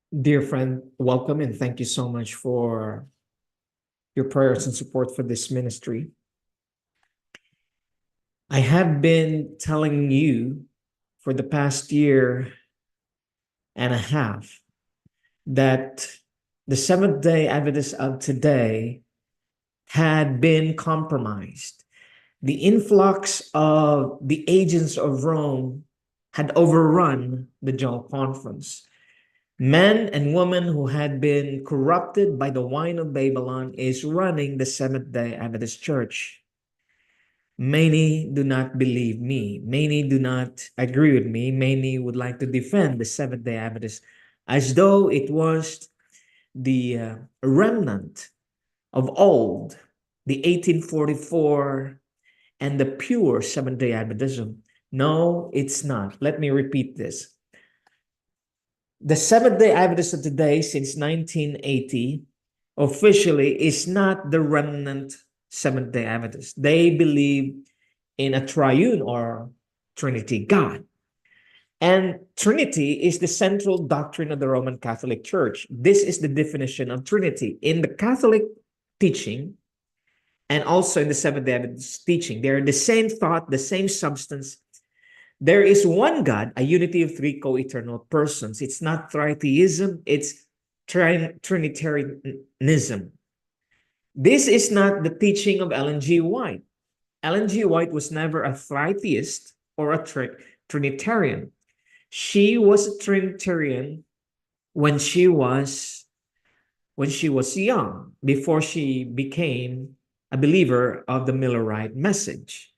Dear friend, welcome and thank you so much for your prayers and support for this ministry. I have been telling you for the past year and a half that the Seventh day Adventists of today had been compromised. The influx of the agents of Rome had overrun the General Conference. Men and women who had been corrupted by the wine of Babylon is running the Seventh-day Adventist Church. Many do not believe me. Many do not agree with me. Many would like to defend the Seventh-day Adventist as though it was the remnant of old, the 1844 and the pure Seventh-day Adventism. No, it's not. Let me repeat this. The Seventh-day Adventists of today, since 1980, officially is not the remnant Seventh-day Adventists. They believe in a triune or Trinity God. And Trinity is the central doctrine of the Roman Catholic Church. This is the definition of Trinity. In the Catholic teaching and also in the Seventh-day Adventist teaching, they are the same thought, the same substance. There is one God, a unity of three co-eternal persons. It's not tritheism, it's Trinitarianism. This is not the teaching of Ellen G. White. Ellen G. White was never a tritheist or a Trinitarian. She was a Trinitarian when she was young, before she became a believer of the Millerite message.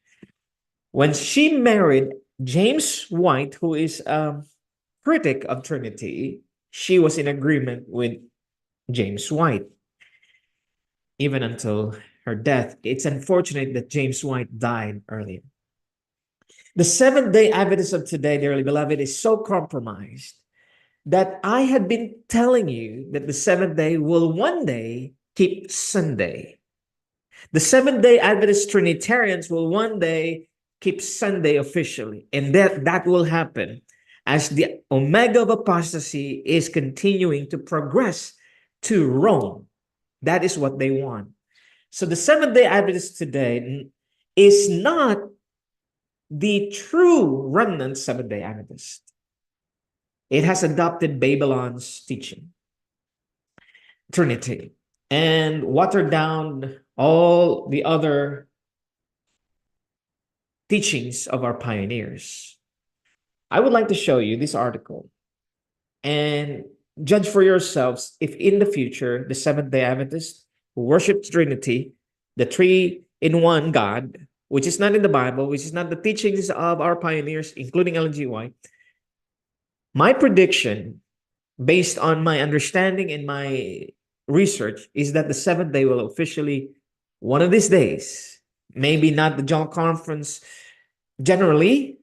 When she married James White, who is a critic of Trinity, she was in agreement with James White, even until her death. It's unfortunate that James White died early. The Seventh-day Adventists of today, dearly beloved, is so compromised that I had been telling you that the seventh day will one day keep Sunday. The Seventh-day Adventist Trinitarians will one day keep Sunday officially. And that will happen as the omega of apostasy is continuing to progress to Rome. That is what they want. So the Seventh-day Adventist today is not the true remnant Seventh-day Adventist. It has adopted Babylon's teaching, Trinity, and watered down all the other teachings of our pioneers. I would like to show you this article and judge for yourselves if in the future the Seventh-day Adventists who worship Trinity, the three-in-one God, which is not in the Bible, which is not the teachings of our pioneers, including Ellen G. White. My prediction, based on my understanding and my research, is that the seventh day will officially, one of these days, maybe not the General Conference generally,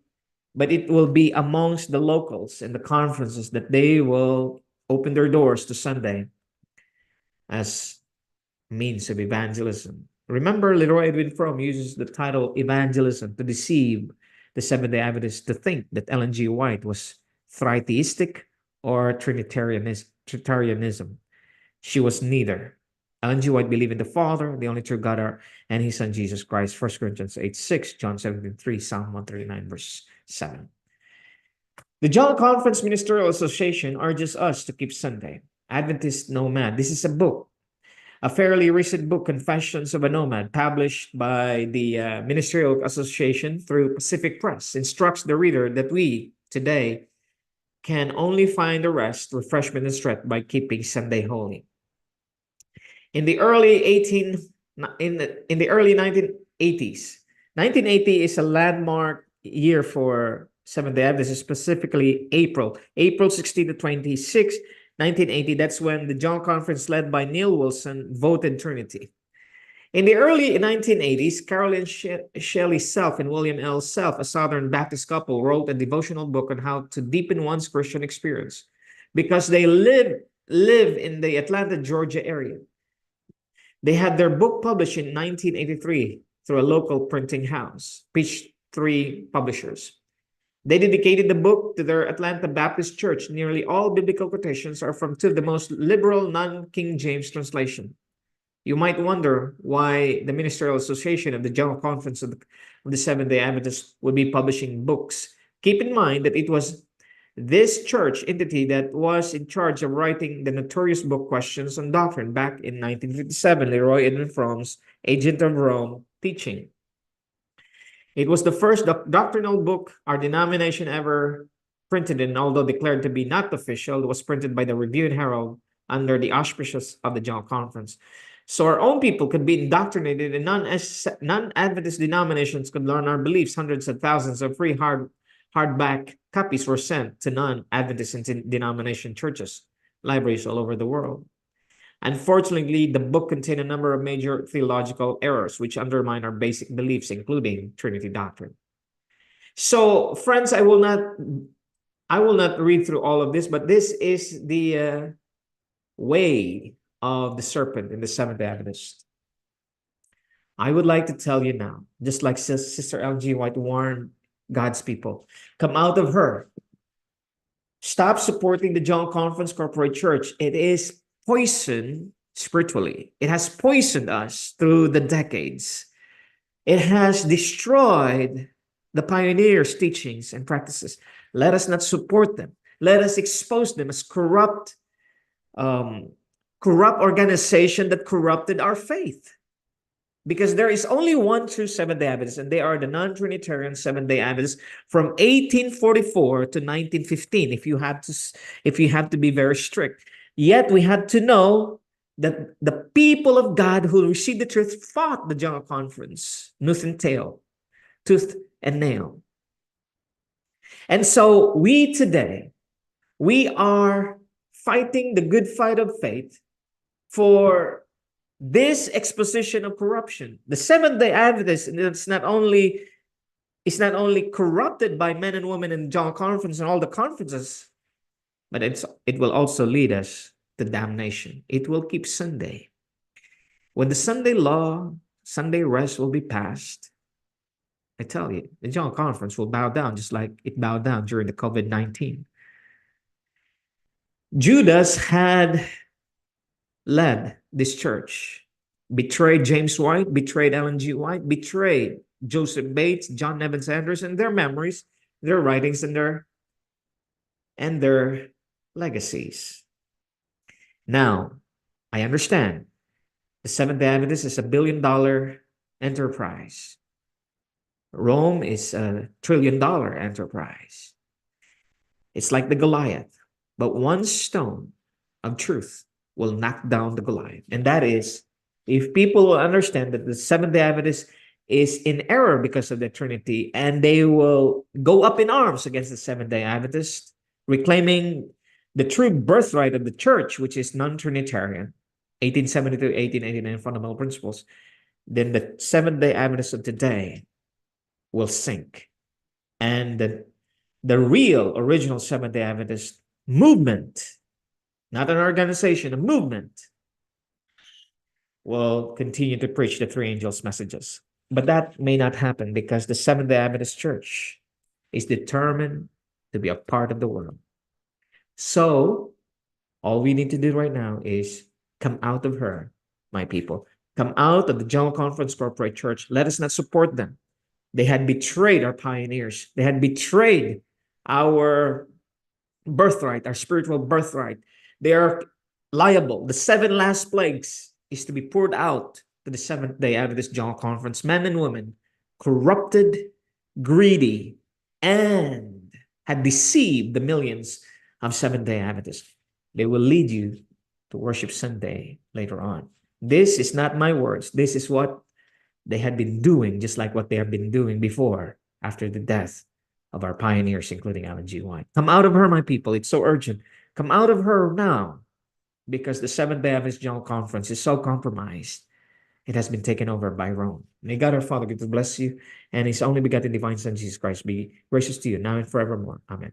but it will be amongst the locals and the conferences that they will open their doors to Sunday as means of evangelism. Remember, Leroy Edwin Fromm uses the title evangelism to deceive the Seventh-day Adventists to think that Ellen G. White was tritheistic or Trinitarianism. She was neither. Ellen G. White believed in the Father, the only true God, and his Son Jesus Christ. 1 Corinthians 8:6, John 17:3, Psalm 139, verse 7. The General Conference Ministerial Association urges us to keep Sunday. Adventist Nomad. This is a book, a fairly recent book, Confessions of a Nomad, published by the Ministerial Association through Pacific Press, instructs the reader that we today can only find a rest, refreshment, and strength by keeping Sunday holy. In the early 1980s, 1980 is a landmark year for Seventh-day Adventists, specifically April 16 to 26, 1980. That's when the General Conference led by Neil Wilson voted Trinity. In the early 1980s, Carolyn Shelley Self and William L. Self, a Southern Baptist couple, wrote a devotional book on how to deepen one's Christian experience because they live in the Atlanta, Georgia area. They had their book published in 1983 through a local printing house, Peachtree Publishers. They dedicated the book to their Atlanta Baptist Church. Nearly all biblical quotations are from two of the most liberal non-King James translation. You might wonder why the Ministerial Association of the General Conference of the Seventh-day Adventists would be publishing books. Keep in mind that it was this church entity that was in charge of writing the notorious book Questions on Doctrine back in 1957, Leroy Edwin Fromm's Agent of Rome teaching. It was the first doctrinal book our denomination ever printed, and although declared to be not official, it was printed by the Review and Herald under the auspices of the General Conference. So our own people could be indoctrinated, and non-Adventist denominations could learn our beliefs. Hundreds of thousands of free hardback copies were sent to non-Adventist denomination churches, libraries all over the world. Unfortunately, the book contained a number of major theological errors which undermine our basic beliefs, including Trinity doctrine. So, friends, I will not read through all of this, but this is the way of the serpent in the Seventh-day Adventist. I would like to tell you now, just like Sister L.G. White warned God's people, come out of her. Stop supporting the General Conference Corporate Church. It is poison spiritually. It has poisoned us through the decades. It has destroyed the pioneers' teachings and practices. Let us not support them. Let us expose them as corrupt organization that corrupted our faith. Because there is only one true Seventh-day Adventist, and they are the non-Trinitarian Seventh-day Adventists from 1844 to 1915, if you have to be very strict. Yet we had to know that the people of God who received the truth fought the General Conference, tooth and nail. And so we today, we are fighting the good fight of faith for this exposition of corruption. The Seventh-day Adventist is not only corrupted by men and women in the General Conference and all the conferences, but it will also lead us to damnation. It will keep Sunday. When the Sunday law, Sunday rest will be passed, I tell you, the General Conference will bow down just like it bowed down during the COVID-19. Judas had led this church, betrayed James White, betrayed Ellen G. White, betrayed Joseph Bates, John Evans Anderson, their memories, their writings, and their legacies. Now, I understand the Seventh-day Adventist is $1 billion enterprise. Rome is $1 trillion enterprise. It's like the Goliath, but one stone of truth will knock down the Goliath. And that is, if people will understand that the Seventh-day Adventist is in error because of the Trinity, and they will go up in arms against the Seventh-day Adventist, reclaiming the true birthright of the church, which is non-Trinitarian, 1872, 1889 fundamental principles, then the Seventh-day Adventists of today will sink. And the real, original Seventh-day Adventist movement, not an organization, a movement, will continue to preach the three angels' messages. But that may not happen because the Seventh-day Adventist Church is determined to be a part of the world. So, all we need to do right now is come out of her, my people. Come out of the General Conference Corporate Church. Let us not support them. They had betrayed our pioneers. They had betrayed our birthright, our spiritual birthright. They are liable. The 7 last plagues is to be poured out to the Seventh-day Adventist General Conference, men and women, corrupted, greedy, and had deceived the millions of Seventh-day Adventists. They will lead you to worship Sunday later on. This is not my words. This is what they had been doing, just like what they have been doing before, after the death of our pioneers, including Ellen G. White. Come out of her, my people. It's so urgent. Come out of her now, because the Seventh-day Adventist General Conference is so compromised. It has been taken over by Rome. May God our Father bless you, and His only begotten divine Son, Jesus Christ, be gracious to you now and forevermore. Amen.